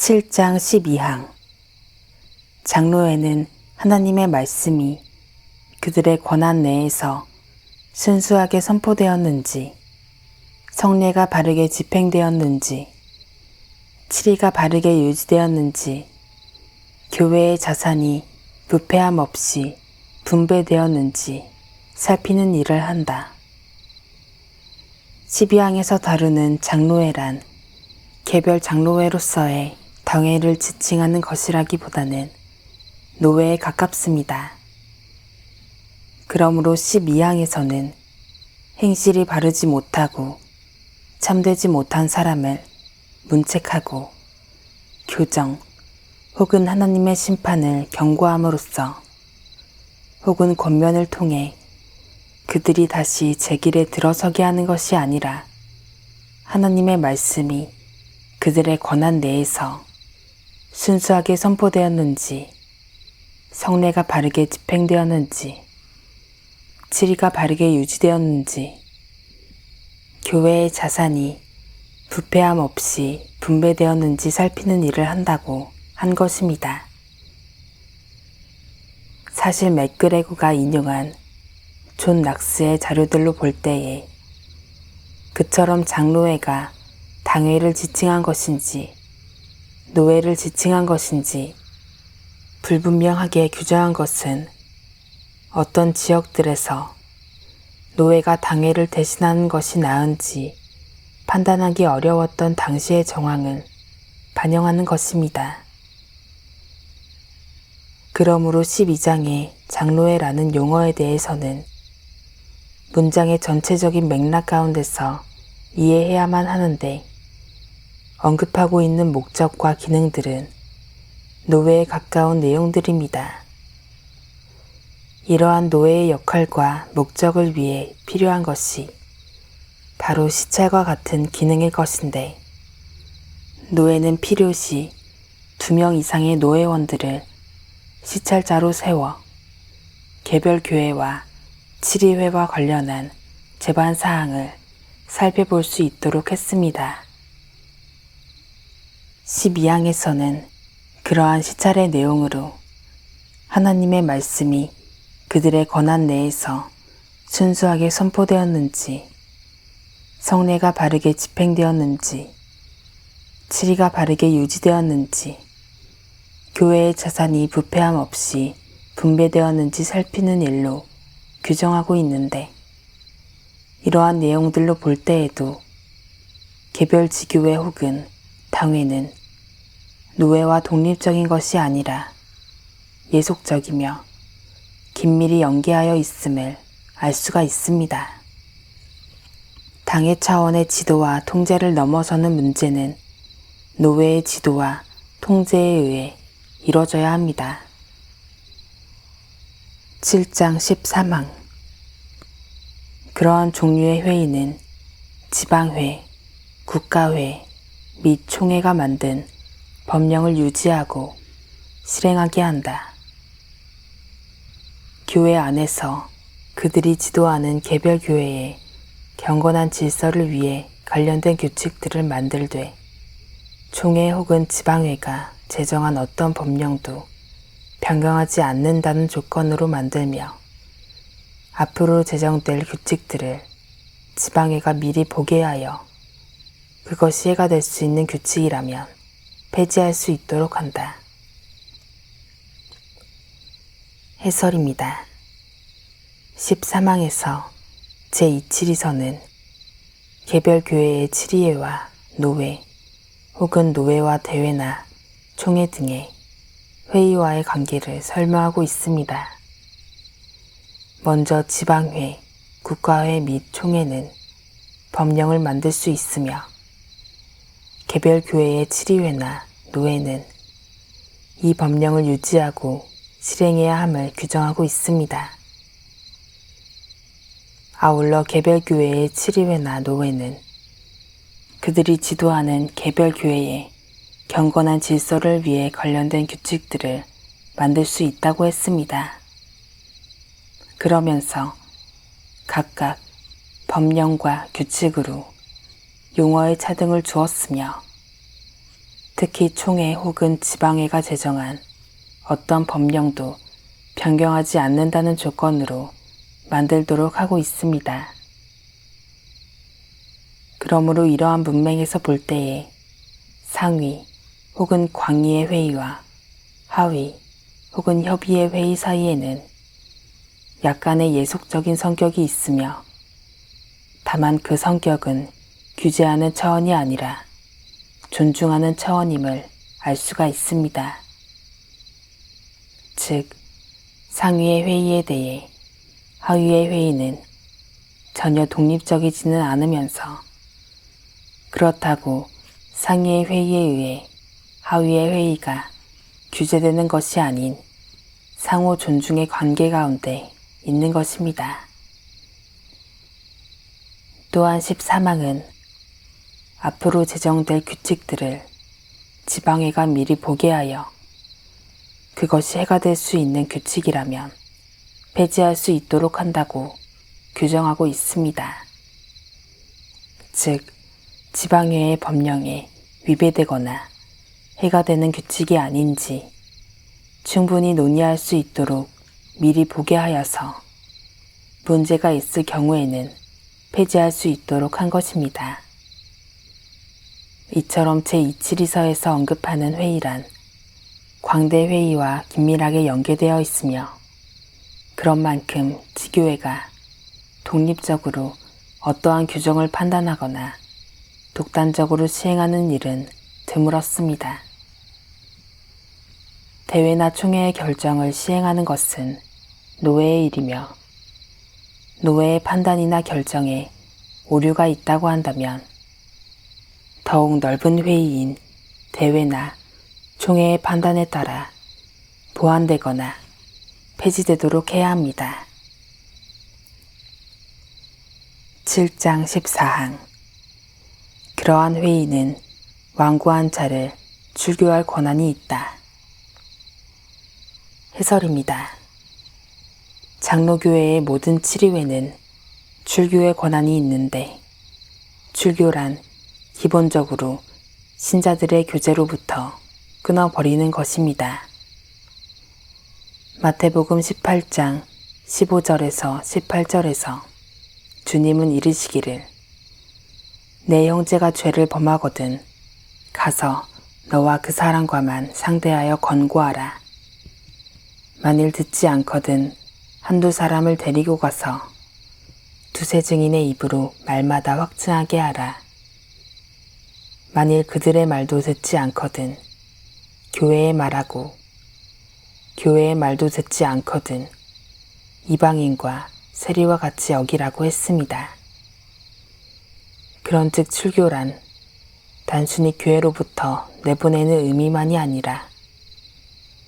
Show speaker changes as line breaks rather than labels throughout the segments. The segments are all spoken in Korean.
7장 12항. 장로회는 하나님의 말씀이 그들의 권한 내에서 순수하게 선포되었는지, 성례가 바르게 집행되었는지, 칠의가 바르게 유지되었는지, 교회의 자산이 부패함 없이 분배되었는지 살피는 일을 한다. 12항에서 다루는 장로회란 개별 장로회로서의 당회를 지칭하는 것이라기보다는 노회에 가깝습니다. 그러므로 12항에서는 행실이 바르지 못하고 참되지 못한 사람을 문책하고 교정 혹은 하나님의 심판을 경고함으로써 혹은 권면을 통해 그들이 다시 제 길에 들어서게 하는 것이 아니라 하나님의 말씀이 그들의 권한 내에서 순수하게 선포되었는지, 성례가 바르게 집행되었는지, 칠의가 바르게 유지되었는지, 교회의 자산이 부패함 없이 분배되었는지 살피는 일을 한다고 한 것입니다. 사실 맥그레고가 인용한 존 락스의 자료들로 볼 때에 그처럼 장로회가 당회를 지칭한 것인지 노회를 지칭한 것인지 불분명하게 규정한 것은 어떤 지역들에서 노회가 당회를 대신하는 것이 나은지 판단하기 어려웠던 당시의 정황을 반영하는 것입니다. 그러므로 12장의 장로회라는 용어에 대해서는 문장의 전체적인 맥락 가운데서 이해해야만 하는데 언급하고 있는 목적과 기능들은 노회에 가까운 내용들입니다. 이러한 노회의 역할과 목적을 위해 필요한 것이 바로 시찰과 같은 기능일 것인데, 노회는 필요시 2명 이상의 노회원들을 시찰자로 세워 개별 교회와 칠의회와 관련한 제반 사항을 살펴볼 수 있도록 했습니다. 12항에서는 그러한 시찰의 내용으로 하나님의 말씀이 그들의 권한 내에서 순수하게 선포되었는지, 성례가 바르게 집행되었는지, 칠의가 바르게 유지되었는지, 교회의 자산이 부패함 없이 분배되었는지 살피는 일로 규정하고 있는데, 이러한 내용들로 볼 때에도 개별 지교회 혹은 당회는 노회와 독립적인 것이 아니라 예속적이며 긴밀히 연계하여 있음을 알 수가 있습니다. 당회 차원의 지도와 통제를 넘어서는 문제는 노회의 지도와 통제에 의해 이루어져야 합니다. 7장 13항. 그러한 종류의 회의는 지방회, 국가회 및 총회가 만든 법령을 유지하고 실행하게 한다. 교회 안에서 그들이 지도하는 개별 교회의 경건한 질서를 위해 관련된 규칙들을 만들되, 총회 혹은 지방회가 제정한 어떤 법령도 변경하지 않는다는 조건으로 만들며, 앞으로 제정될 규칙들을 지방회가 미리 보게 하여 그것이 해가 될 수 있는 규칙이라면 폐지할 수 있도록 한다. 해설입니다. 13항에서 제2칠의서는 개별 교회의 칠의회와 노회 혹은 노회와 대회나 총회 등의 회의와의 관계를 설명하고 있습니다. 먼저 지방회, 국가회 및 총회는 법령을 만들 수 있으며, 개별 교회의 칠의회나 노회는 이 법령을 유지하고 실행해야 함을 규정하고 있습니다. 아울러 개별 교회의 칠의회나 노회는 그들이 지도하는 개별 교회의 경건한 질서를 위해 관련된 규칙들을 만들 수 있다고 했습니다. 그러면서 각각 법령과 규칙으로 용어의 차등을 주었으며, 특히 총회 혹은 지방회가 제정한 어떤 법령도 변경하지 않는다는 조건으로 만들도록 하고 있습니다. 그러므로 이러한 문맥에서 볼 때에 상위 혹은 광의의 회의와 하위 혹은 협의의 회의 사이에는 약간의 예속적인 성격이 있으며 다만 그 성격은 규제하는 차원이 아니라 존중하는 차원임을 알 수가 있습니다. 즉, 상위의 회의에 대해 하위의 회의는 전혀 독립적이지는 않으면서 그렇다고 상위의 회의에 의해 하위의 회의가 규제되는 것이 아닌 상호 존중의 관계 가운데 있는 것입니다. 또한 14망은 앞으로 제정될 규칙들을 지방회가 미리 보게 하여 그것이 해가 될 수 있는 규칙이라면 폐지할 수 있도록 한다고 규정하고 있습니다. 즉, 지방회의 법령에 위배되거나 해가 되는 규칙이 아닌지 충분히 논의할 수 있도록 미리 보게 하여서 문제가 있을 경우에는 폐지할 수 있도록 한 것입니다. 이처럼 제272서에서 언급하는 회의란 광대회의와 긴밀하게 연계되어 있으며 그런 만큼 지교회가 독립적으로 어떠한 규정을 판단하거나 독단적으로 시행하는 일은 드물었습니다. 대회나 총회의 결정을 시행하는 것은 노회의 일이며 노회의 판단이나 결정에 오류가 있다고 한다면 더욱 넓은 회의인 대회나 총회의 판단에 따라 보완되거나 폐지되도록 해야 합니다. 7장 14항 그러한 회의는 완고한 자를 출교할 권한이 있다. 해설입니다. 장로교회의 모든 치리회는 출교의 권한이 있는데 출교란 기본적으로 신자들의 교제로부터 끊어버리는 것입니다. 마태복음 18장 15절에서 18절에서 주님은 이르시기를 내 형제가 죄를 범하거든 가서 너와 그 사람과만 상대하여 권고하라. 만일 듣지 않거든 한두 사람을 데리고 가서 두세 증인의 입으로 말마다 확증하게 하라. 만일 그들의 말도 듣지 않거든 교회에 말하고 교회의 말도 듣지 않거든 이방인과 세리와 같이 여기라고 했습니다. 그런즉 출교란 단순히 교회로부터 내보내는 의미만이 아니라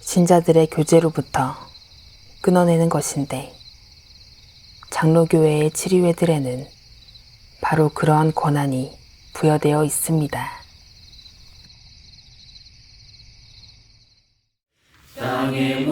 신자들의 교제로부터 끊어내는 것인데 장로교회의 치리회들에는 바로 그러한 권한이 부여되어 있습니다.
땅의